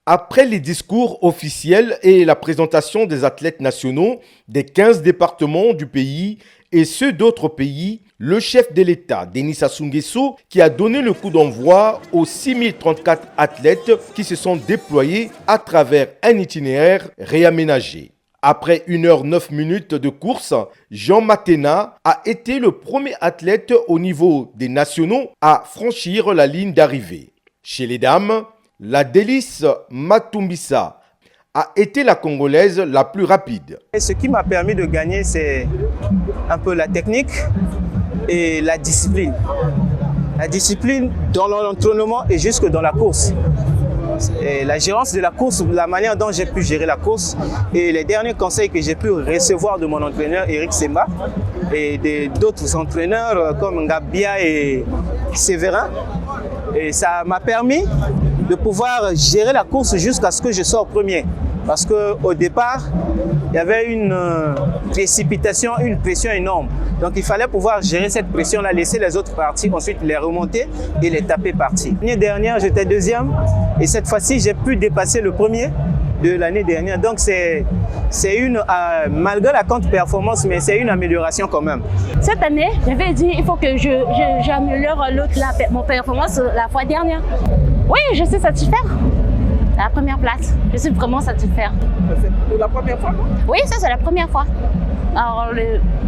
Après les discours officiels et la présentation des athlètes nationaux des 15 départements du pays et ceux d'autres pays, le chef de l'État, Denis Sassou Nguesso, qui a donné le coup d'envoi aux 6034 athlètes qui se sont déployés à travers un itinéraire réaménagé. Après 1h09 de course, Jean Matena a été le premier athlète au niveau des nationaux à franchir la ligne d'arrivée. Chez les dames, la Délice Matumbisa a été la Congolaise la plus rapide. Et ce qui m'a permis de gagner, c'est un peu la technique et la discipline. La discipline dans l'entraînement et jusque dans la course. Et la gérance de la course, la manière dont j'ai pu gérer la course et les derniers conseils que j'ai pu recevoir de mon entraîneur Eric Semba et d'autres entraîneurs comme Ngabia et Séverin. Et ça m'a permis de pouvoir gérer la course jusqu'à ce que je sorte premier. Parce qu'au départ, il y avait une précipitation, une pression énorme. Donc il fallait pouvoir gérer cette pression-là, laisser les autres partir, ensuite les remonter et les taper partir. L'année dernière, j'étais deuxième et cette fois-ci, j'ai pu dépasser le premier de l'année dernière. Donc c'est une, malgré la contre-performance, mais c'est une amélioration quand même. Cette année, j'avais dit il faut que j'améliore mon performance la fois dernière. Oui, je sais satisfaire. La première place, je suis vraiment satisfaire. C'est la première fois, non? Oui, ça c'est la première fois. Alors,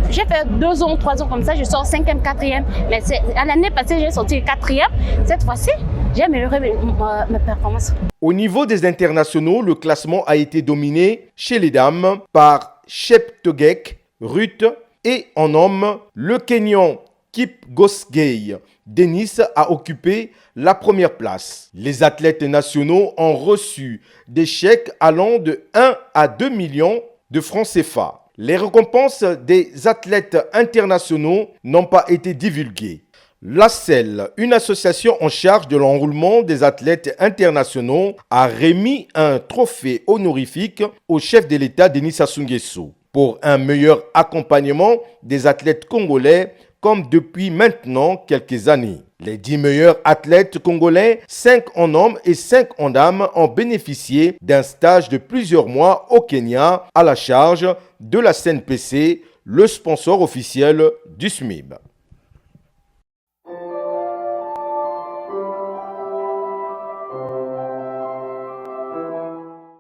j'ai fait 2 ans, 3 ans comme ça, je sors 5e, 4e. Mais à l'année passée, j'ai sorti 4e. Cette fois-ci, j'ai amélioré mes performances. Au niveau des internationaux, le classement a été dominé chez les dames par Cheptegei, Ruth et en homme, le Kenyan Kipgosgei Denis a occupé la première place. Les athlètes nationaux ont reçu des chèques allant de 1 à 2 millions de francs CFA. Les récompenses des athlètes internationaux n'ont pas été divulguées. L'ACEL, une association en charge de l'enrôlement des athlètes internationaux, a remis un trophée honorifique au chef de l'État Denis Sassou Nguesso pour un meilleur accompagnement des athlètes congolais comme depuis maintenant quelques années. Les 10 meilleurs athlètes congolais, 5 en hommes et 5 en dames, ont bénéficié d'un stage de plusieurs mois au Kenya à la charge de la CNPC, le sponsor officiel du SMIB.